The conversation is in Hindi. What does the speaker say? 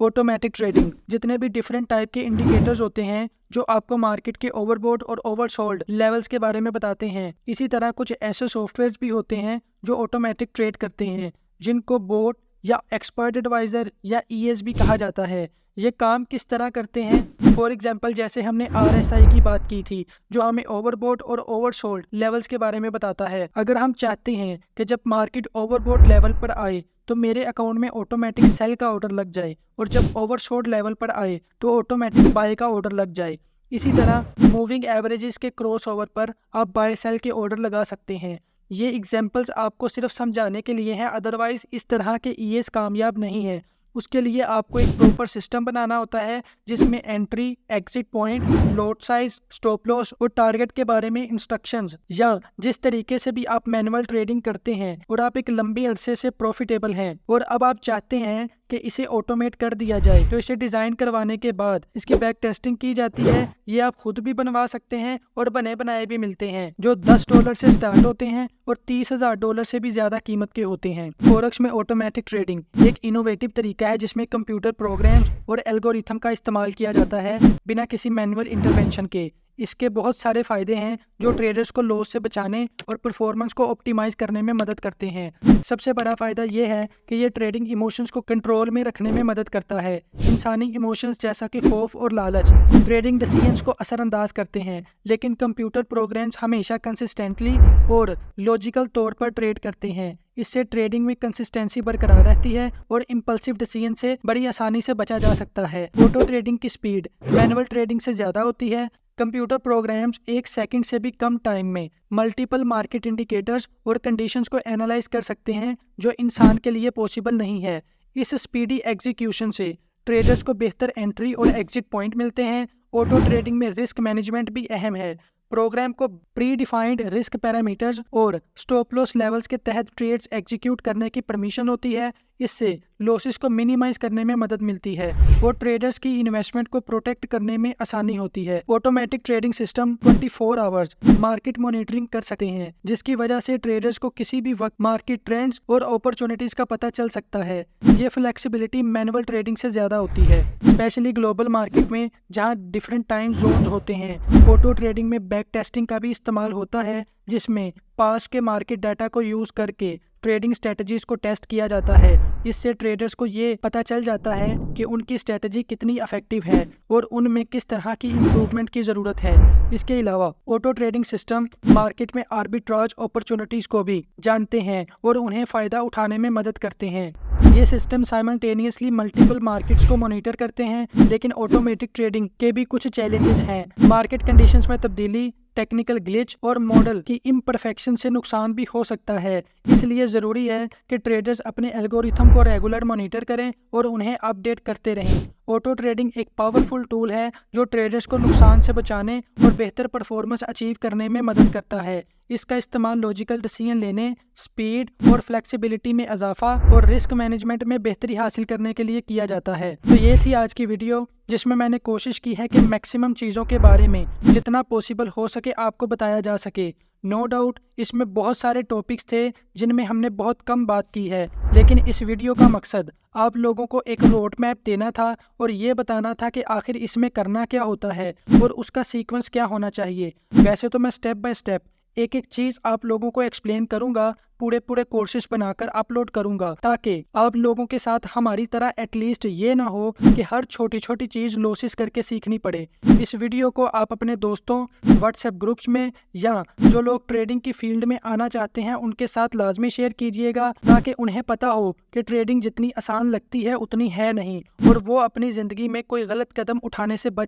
ऑटोमेटिक ट्रेडिंग जितने भी डिफरेंट टाइप के इंडिकेटर्स होते हैं जो आपको मार्केट के ओवरबॉट और ओवरसोल्ड लेवल्स के बारे में बताते हैं। इसी तरह कुछ ऐसे सॉफ्टवेयर भी होते हैं जो ऑटोमेटिक ट्रेड करते हैं जिनको बोट या एक्सपर्ट एडवाइजर या ES भी कहा जाता है। ये काम किस तरह करते हैं? फॉर एग्जांपल जैसे हमने RSI की बात की थी जो हमें ओवरबॉट और ओवरसोल्ड लेवल्स के बारे में बताता है। अगर हम चाहते हैं कि जब मार्केट ओवरबॉट लेवल पर आए तो मेरे अकाउंट में ऑटोमेटिक सेल का ऑर्डर लग जाए और जब ओवरसोल्ड लेवल पर आए तो ऑटोमेटिक बाय का ऑर्डर लग जाए। इसी तरह मूविंग एवरेजेस के क्रॉस ओवर पर आप बाय सेल के ऑर्डर लगा सकते हैं। ये एग्जांपल्स आपको सिर्फ समझाने के लिए हैं, अदरवाइज इस तरह के ES कामयाब नहीं है। उसके लिए आपको एक प्रॉपर सिस्टम बनाना होता है जिसमें entry, exit point, lot size, stop loss और टारगेट के बारे में इंस्ट्रक्शंस, या जिस तरीके से भी आप मैनुअल ट्रेडिंग करते हैं और आप एक लंबे अरसे से प्रॉफिटेबल हैं और अब आप चाहते हैं कि इसे ऑटोमेट कर दिया जाए, तो इसे डिज़ाइन करवाने के बाद इसकी बैक टेस्टिंग की जाती है। ये आप खुद भी बनवा सकते हैं और बने बनाए भी मिलते हैं जो $10 से स्टार्ट होते हैं और $30,000 से भी ज़्यादा कीमत के होते हैं। फॉरेक्स में ऑटोमेटिक ट्रेडिंग एक इनोवेटिव तरीका है जिसमें कंप्यूटर प्रोग्राम्स और एल्गोरिथम का इस्तेमाल किया जाता है बिना किसी मैनुअल इंटरवेंशन के। इसके बहुत सारे फायदे हैं जो ट्रेडर्स को लॉस से बचाने और परफॉर्मेंस को ऑप्टिमाइज करने में मदद करते हैं। सबसे बड़ा फायदा यह है कि ये ट्रेडिंग इमोशंस को कंट्रोल में रखने में मदद करता है। इंसानी इमोशंस जैसा कि खौफ और लालच ट्रेडिंग डिसीजंस को असरअंदाज करते हैं, लेकिन कंप्यूटर प्रोग्राम्स हमेशा कंसिस्टेंटली और लॉजिकल तौर पर ट्रेड करते हैं। इससे ट्रेडिंग में कंसिस्टेंसी बरकरार रहती है और इम्पल्सिव डिसीजन से बड़ी आसानी से बचा जा सकता है। ऑटो ट्रेडिंग की स्पीड मैनुअल ट्रेडिंग से ज़्यादा होती है। कंप्यूटर प्रोग्राम्स 1 सेकंड से भी कम टाइम में मल्टीपल मार्केट इंडिकेटर्स और कंडीशंस को एनालाइज कर सकते हैं जो इंसान के लिए पॉसिबल नहीं है। इस स्पीडी एग्जीक्यूशन से ट्रेडर्स को बेहतर एंट्री और एग्जिट पॉइंट मिलते हैं। ऑटो ट्रेडिंग में रिस्क मैनेजमेंट भी अहम है। प्रोग्राम को प्री डिफाइंड रिस्क पैरामीटर्स और स्टॉप लॉस लेवल्स के तहत ट्रेड्स एग्जीक्यूट करने की परमिशन होती है। इससे लॉसेस को मिनिमाइज करने में मदद मिलती है और ट्रेडर्स की इन्वेस्टमेंट को प्रोटेक्ट करने में आसानी होती है। Automatic trading system 24 hours market monitoring कर सकते हैं, जिसकी वजह से ट्रेडर्स को किसी भी वक्त मार्केट ट्रेंड्स और अपॉर्चुनिटीज का पता चल सकता है। ये फ्लेक्सिबिलिटी मैनुअल ट्रेडिंग से ज्यादा होती है, स्पेशली ग्लोबल मार्केट में जहां डिफरेंट टाइम जोन्स होते हैं। ऑटो ट्रेडिंग में बैक टेस्टिंग का भी इस्तेमाल होता है जिसमें पास्ट के मार्केट डाटा को यूज करके ट्रेडिंग स्ट्रेटजीज को टेस्ट किया जाता है। इससे ट्रेडर्स को ये पता चल जाता है कि उनकी स्ट्रेटजी कितनी इफेक्टिव है और उनमें किस तरह की इम्प्रूवमेंट की ज़रूरत है। इसके अलावा ऑटो ट्रेडिंग सिस्टम मार्केट में आर्बिट्राज अपॉर्चुनिटीज़ को भी जानते हैं और उन्हें फ़ायदा उठाने में मदद करते हैं। ये सिस्टम साइमल्टेनियसली मल्टीपल मार्केट्स को मॉनिटर करते हैं, लेकिन ऑटोमेटिक ट्रेडिंग के भी कुछ चैलेंजेस हैं। मार्केट कंडीशंस में तब्दीली, टेक्निकल ग्लिच और मॉडल की इम्परफेक्शन से नुकसान भी हो सकता है। इसलिए ज़रूरी है कि ट्रेडर्स अपने एल्गोरिथम को रेगुलर मॉनिटर करें और उन्हें अपडेट करते रहें। ऑटो ट्रेडिंग एक पावरफुल टूल है जो ट्रेडर्स को नुकसान से बचाने और बेहतर परफॉर्मेंस अचीव करने में मदद करता है। इसका इस्तेमाल लॉजिकल डिसीजन लेने, स्पीड और फ्लेक्सिबिलिटी में इजाफा और रिस्क मैनेजमेंट में बेहतरी हासिल करने के लिए किया जाता है। तो ये थी आज की वीडियो जिसमें मैंने कोशिश की है कि मैक्सिमम चीज़ों के बारे में जितना पॉसिबल हो सके आपको बताया जा सके। नो डाउट इसमें बहुत सारे टॉपिक्स थे जिनमें हमने बहुत कम बात की है, लेकिन इस वीडियो का मकसद आप लोगों को एक रोड मैप देना था और ये बताना था कि आखिर इसमें करना क्या होता है और उसका सीक्वेंस क्या होना चाहिए। वैसे तो मैं स्टेप बाय स्टेप एक एक चीज़ आप लोगों को एक्सप्लेन करूंगा, पूरे कोर्सेज बनाकर अपलोड करूंगा, ताकि आप लोगों के साथ हमारी तरह एटलीस्ट ये ना हो कि हर छोटी छोटी चीज़ लॉसेस करके सीखनी पड़े। इस वीडियो को आप अपने दोस्तों, व्हाट्सएप ग्रुप्स में या जो लोग ट्रेडिंग की फील्ड में आना चाहते हैं उनके साथ लाजमी शेयर कीजिएगा, ताकि उन्हें पता हो कि ट्रेडिंग जितनी आसान लगती है उतनी है नहीं और वो अपनी ज़िंदगी में कोई गलत कदम उठाने से बच